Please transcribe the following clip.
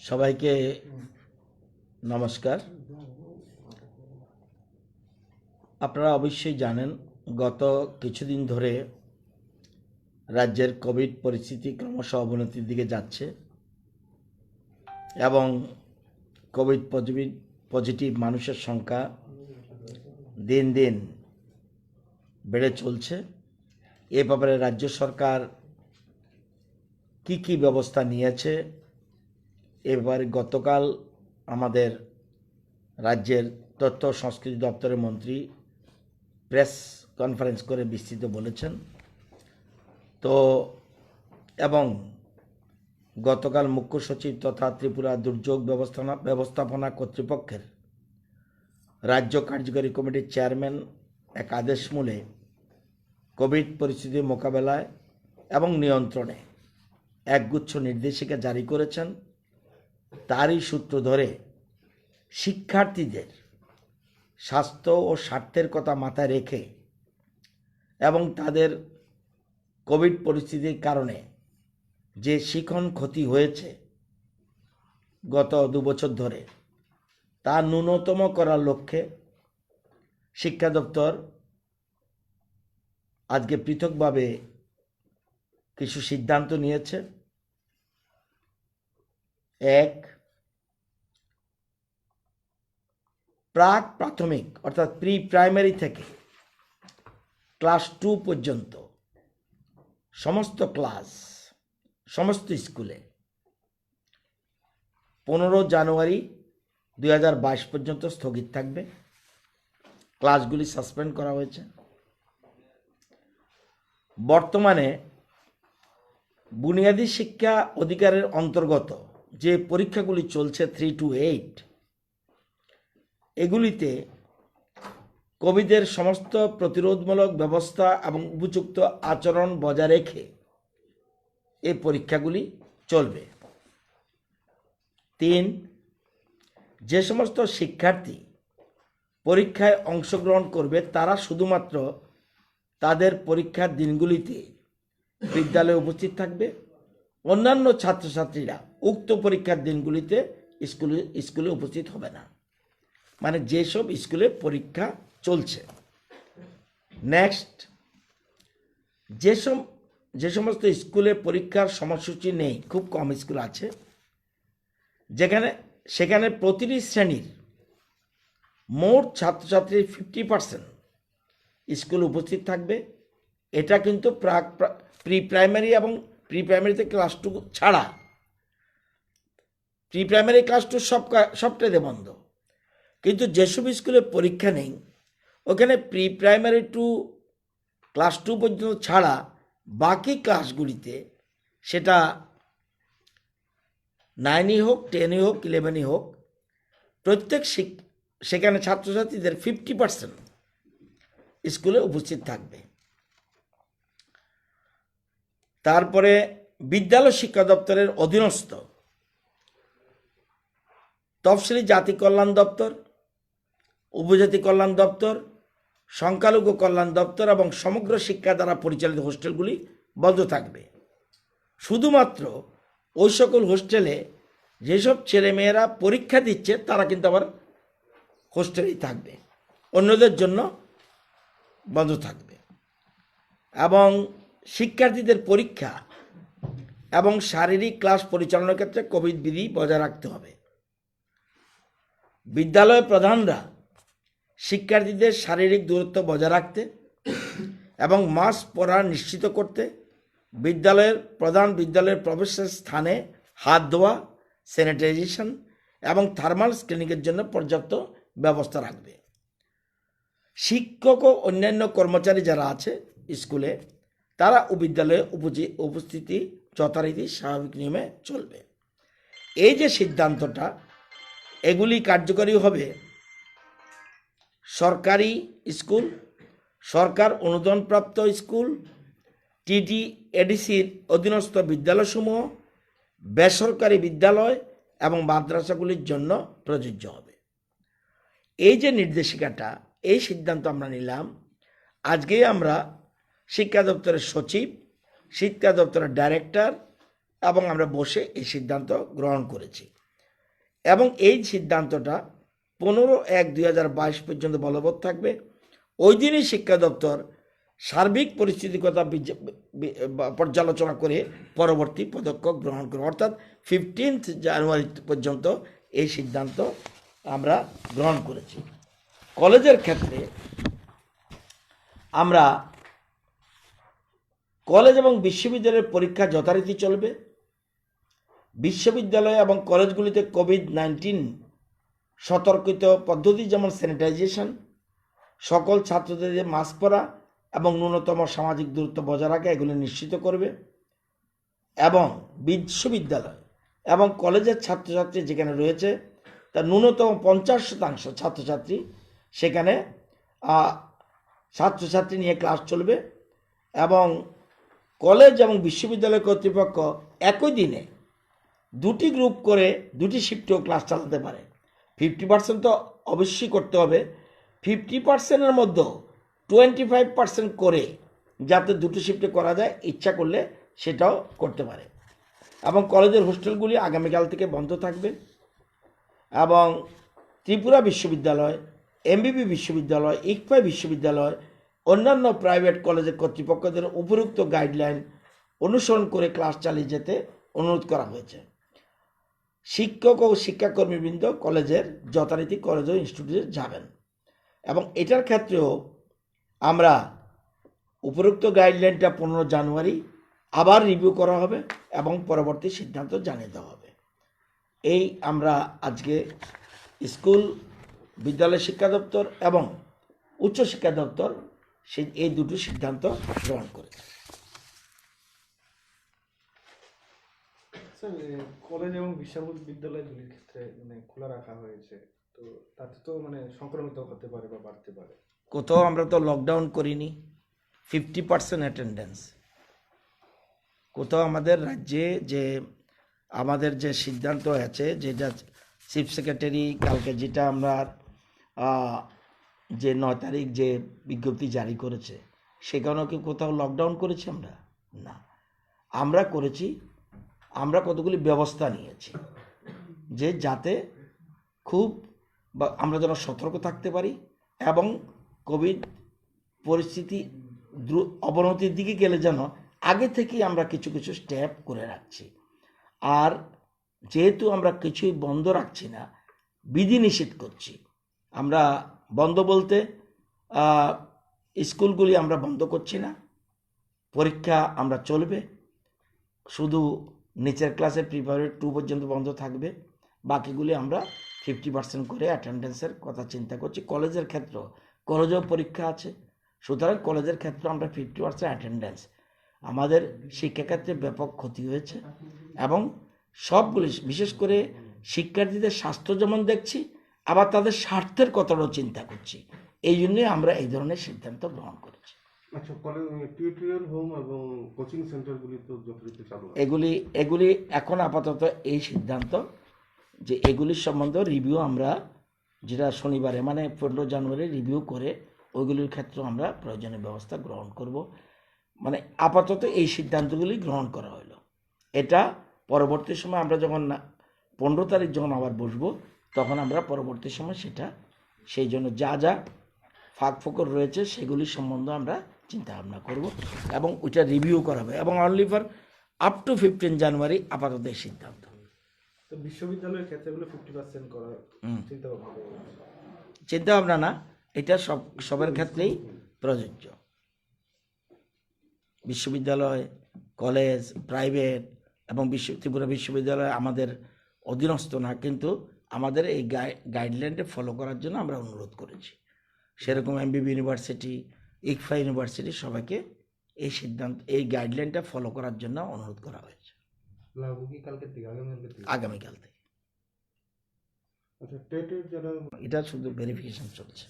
সবাইকে নমস্কার। আপনারা অবশ্যই জানেন গত কিছুদিন ধরে রাজ্যের কোভিড পরিস্থিতি ক্রমশ অবনতির দিকে যাচ্ছে এবং কোভিড পজিটিভ মানুষের সংখ্যা দিন দিন বেড়ে চলছে। এ ব্যাপারে রাজ্য সরকার কি ব্যবস্থা নিয়েছে এবারে গতকাল আমাদের রাজ্যের তথ্য সংস্কৃতি দপ্তরের মন্ত্রী প্রেস কনফারেন্স করে বিস্তৃত বলেছেন। তো এবং গতকাল মুখ্য সচিব তথা ত্রিপুরা দুর্যোগ ব্যবস্থাপনা কর্তৃপক্ষের রাজ্য কার্যকরী কমিটির চেয়ারম্যান এক আদেশমূলে কোভিড পরিস্থিতি মোকাবেলায় এবং নিয়ন্ত্রণে একগুচ্ছ নির্দেশিকা জারি করেছেন। তারই সূত্র ধরে শিক্ষার্থীদের স্বাস্থ্য ও স্বার্থের কথা মাথায় রেখে এবং তাদের কোভিড পরিস্থিতির কারণে যে শিখন ক্ষতি হয়েছে গত 2 বছর ধরে তা ন্যূনতম করার লক্ষ্যে শিক্ষা দপ্তর আজকে পৃথকভাবে কিছু সিদ্ধান্ত নিয়েছে। এক, প্রাক প্রাথমিক অর্থাৎ প্রি প্রাইমারি থেকে ক্লাস 2 পর্যন্ত সমস্ত ক্লাস সমস্ত স্কুলে 15 জানুয়ারি 2022 পর্যন্ত স্থগিত থাকবে। ক্লাসগুলি সাসপেন্ড করা হয়েছে। বর্তমানে বুনিয়াদী শিক্ষা অধিকারের অন্তর্গত যে পরীক্ষাগুলি চলছে 3 to 8, এগুলিতে কোভিডের সমস্ত প্রতিরোধমূলক ব্যবস্থা এবং উপযুক্ত আচরণ বজায় রেখে এই পরীক্ষাগুলি চলবে। 3, যে সমস্ত শিক্ষার্থী পরীক্ষায় অংশগ্রহণ করবে তারা শুধুমাত্র তাদের পরীক্ষার দিনগুলিতে বিদ্যালয়ে উপস্থিত থাকবে। অন্যান্য ছাত্রছাত্রীরা উক্ত পরীক্ষার দিনগুলিতে স্কুলে উপস্থিত হবে না, মানে যেসব স্কুলে পরীক্ষা চলছে। নেক্সট, যে সমস্ত স্কুলে পরীক্ষার সময়সূচি নেই, খুব কম স্কুল আছে সেখানে প্রতিটি শ্রেণীর মোট ছাত্রছাত্রীর 50% স্কুল উপস্থিত থাকবে। এটা কিন্তু প্রি প্রাইমারি এবং প্রি প্রাইমারিতে ক্লাস 2 ছাড়া, প্রি প্রাইমারি ক্লাস 2 সবটাতে বন্ধ। কিন্তু যেসব স্কুলে পরীক্ষা নেই ওখানে প্রি প্রাইমারি টু ক্লাস 2 পর্যন্ত ছাড়া বাকি ক্লাসগুলিতে, সেটা 9ই হোক, 10ই হোক, 11ই হোক, প্রত্যেক সেখানে ছাত্রছাত্রীদের 50% স্কুলে উপস্থিত থাকবে। তারপরে বিদ্যালয় শিক্ষা দপ্তরের অধীনস্থ তফসিলি জাতি কল্যাণ দপ্তর, উপজাতি কল্যাণ দপ্তর, সংখ্যালঘু কল্যাণ দপ্তর এবং সমগ্র শিক্ষা দ্বারা পরিচালিত হোস্টেলগুলি বন্ধ থাকবে। শুধুমাত্র ওই সকল হোস্টেলে যেসব ছেলেমেয়েরা পরীক্ষা দিচ্ছে তারা কিন্তু আবার হোস্টেলেই থাকবে, অন্যদের জন্য বন্ধ থাকবে। এবং শিক্ষার্থীদের পরীক্ষা এবং শারীরিক ক্লাস পরিচালনার ক্ষেত্রে কোভিড বিধি বজায় রাখতে হবে। বিদ্যালয় প্রধানরা শিক্ষার্থীদের শারীরিক দূরত্ব বজায় রাখতে এবং মাস্ক পরা নিশ্চিত করতে বিদ্যালয়ের প্রবেশের স্থানে হাত ধোয়া, স্যানিটাইজেশন এবং থার্মাল স্ক্রিনিংয়ের জন্য পর্যাপ্ত ব্যবস্থা রাখবে। শিক্ষক ও অন্যান্য কর্মচারী যারা আছে স্কুলে তারা বিদ্যালয়ে উপস্থিতি যথারীতি স্বাভাবিক নিয়মে চলবে। এই যে সিদ্ধান্তটা, এগুলি কার্যকরী হবে সরকারি স্কুল, সরকার অনুদানপ্রাপ্ত স্কুল, TTADCর অধীনস্থ বিদ্যালয়সমূহ, বেসরকারি বিদ্যালয় এবং মাদ্রাসাগুলির জন্য প্রযোজ্য হবে। এই যে নির্দেশিকাটা, এই সিদ্ধান্ত আমরা নিলাম আজকেই। আমরা শিক্ষা দপ্তরের সচিব, শিক্ষা দপ্তরের ডাইরেক্টর এবং আমরা বসে এই সিদ্ধান্ত গ্রহণ করেছি। এবং এই সিদ্ধান্তটা 15/1/2022 পর্যন্ত বলবৎ থাকবে। ওই দিনই শিক্ষা দপ্তর সার্বিক পরিস্থিতির কথা পর্যালোচনা করে পরবর্তী পদক্ষেপ গ্রহণ করবে। অর্থাৎ 15 জানুয়ারি পর্যন্ত এই সিদ্ধান্ত আমরা গ্রহণ করেছি। কলেজের ক্ষেত্রে আমরা কলেজ এবং বিশ্ববিদ্যালয়ের পরীক্ষা যথারীতি চলবে। বিশ্ববিদ্যালয় এবং কলেজগুলিতে কোভিড-19 সতর্কিত পদ্ধতি যেমন স্যানিটাইজেশন, সকল ছাত্রদের মাস্ক পরা এবং ন্যূনতম সামাজিক দূরত্ব বজায় রাখা এগুলি নিশ্চিত করবে। এবং বিশ্ববিদ্যালয় এবং কলেজের ছাত্রছাত্রী যেখানে রয়েছে তার ন্যূনতম 50% ছাত্রছাত্রী সেখানে ছাত্রছাত্রী নিয়ে ক্লাস চলবে। এবং কলেজ এবং বিশ্ববিদ্যালয় কর্তৃপক্ষ একই দিনে দুটি গ্রুপ করে দুটি শিফটেও ক্লাস চালাতে পারে। 50% তো অবশ্যই করতে হবে, 50%-এর মধ্যেও 25% করে যাতে দুটো শিফটে করা যায়, ইচ্ছা করলে সেটাও করতে পারে। এবং কলেজের হোস্টেলগুলি আগামীকাল থেকে বন্ধ থাকবে। এবং ত্রিপুরা বিশ্ববিদ্যালয়, এমবিবি বিশ্ববিদ্যালয়, ইকফাই বিশ্ববিদ্যালয়, অন্যান্য প্রাইভেট কলেজের কর্তৃপক্ষদের উপরোক্ত গাইডলাইন অনুসরণ করে ক্লাস চালিয়ে যেতে অনুরোধ করা হয়েছে। শিক্ষক ও শিক্ষাকর্মীবৃন্দ কলেজের যথারীতি কলেজ ও ইনস্টিটিউটে যাবেন। এবং এটার ক্ষেত্রেও আমরা উপরোক্ত গাইডলাইনটা 15 জানুয়ারি আবার রিভিউ করা হবে এবং পরবর্তী সিদ্ধান্ত জানিয়ে দেওয়া হবে। এই আমরা আজকে স্কুল, বিদ্যালয় শিক্ষা দপ্তর এবং উচ্চ শিক্ষা দপ্তর এই দুটো সিদ্ধান্ত গ্রহণ করেছে। কলেজ এবং বিশ্ববিদ্যালয়গুলির ক্ষেত্রে খোলা রাখা হয়েছে, তো তাতে তো সংক্রমিত হতে পারে বা বাড়তে পারে। কোথাও আমরা তো লকডাউন করিনি, 50% অ্যাটেন্ডেন্স। কোথাও আমাদের রাজ্যে যে আমাদের যে সিদ্ধান্ত আছে, যেটা চিফ সেক্রেটারি কালকে যেটা আমরা যে 9 তারিখ যে বিজ্ঞপ্তি জারি করেছে, সেখানেও কি কোথাও লকডাউন করেছি আমরা? না, আমরা করেছি, আমরা কতগুলি ব্যবস্থা নিয়েছি যে যাতে খুব আমরা যেন সতর্ক থাকতে পারি এবং কোভিড পরিস্থিতি অবনতির দিকে গেলে যেন আগে থেকেই আমরা কিছু কিছু স্টেপ করে রাখছি। আর যেহেতু আমরা কিছুই বন্ধ রাখছি না, বিধিনিষেধ করছি। আমরা বন্ধ বলতে স্কুলগুলি আমরা বন্ধ করছি না, পরীক্ষা আমরা চলবে, শুধু নিচের ক্লাসের প্রিপারেটরি 2 পর্যন্ত বন্ধ থাকবে, বাকিগুলি আমরা 50% করে অ্যাটেন্ডেন্সের কথা চিন্তা করছি। কলেজের ক্ষেত্রেও, কলেজেও পরীক্ষা আছে, সুতরাং কলেজের ক্ষেত্রে আমরা 50% অ্যাটেন্ডেন্স। আমাদের শিক্ষাক্ষেত্রে ব্যাপক ক্ষতি হয়েছে এবং সবগুলি, বিশেষ করে শিক্ষার্থীদের স্বাস্থ্য যেমন দেখছি, আবার তাদের স্বার্থের কথাটাও চিন্তা করছি। এই জন্যে আমরা এই ধরনের সিদ্ধান্ত গ্রহণ করেছি। আচ্ছা, টিউটোরিয়াল হোম এবং কোচিং সেন্টারগুলি তো যথারীতি চালু আছে। এগুলি এখন আপাতত এই সিদ্ধান্ত যে এগুলির সম্বন্ধে রিভিউ আমরা যেটা শনিবারে 15 জানুয়ারি রিভিউ করে ওইগুলির ক্ষেত্রে আমরা প্রয়োজনীয় ব্যবস্থা গ্রহণ করব। আপাতত এই সিদ্ধান্তগুলি গ্রহণ করা হলো। এটা পরবর্তী সময় আমরা যখন 15 তারিখ যখন আবার বসবো, তখন আমরা পরবর্তী সময় সেটা সেই জন্য যা যা ফাঁক ফোকর রয়েছে সেগুলির সম্বন্ধে আমরা চিন্তা ভাবনা করব এবং ওইটা রিভিউ করা হবে। এবং অনলি ফর আপ টু 15 জানুয়ারি আপাতত এই সিদ্ধান্ত। তো বিশ্ববিদ্যালয়ের ক্ষেত্রে 50% করার চিন্তা ভাবনা না, এটা সবার ক্ষেত্রেই প্রযোজ্য। বিশ্ববিদ্যালয়, কলেজ, প্রাইভেট এবং ত্রিপুরা বিশ্ববিদ্যালয় আমাদের অধীনস্থ না, কিন্তু আমাদের এই গাইডলাইনটা ফলো করার জন্য আমরা অনুরোধ করেছি। সেরকম এমবিবি ইউনিভার্সিটি, ইকফাই ইউনিভার্সিটি সবাইকে এই সিদ্ধান্ত, এই গাইডলাইনটা ফলো করার জন্য অনুরোধ করা হয়েছে। আগামীকাল থেকে। আচ্ছা, টেটের যারা এটা শুধু ভেরিফিকেশন চলছে।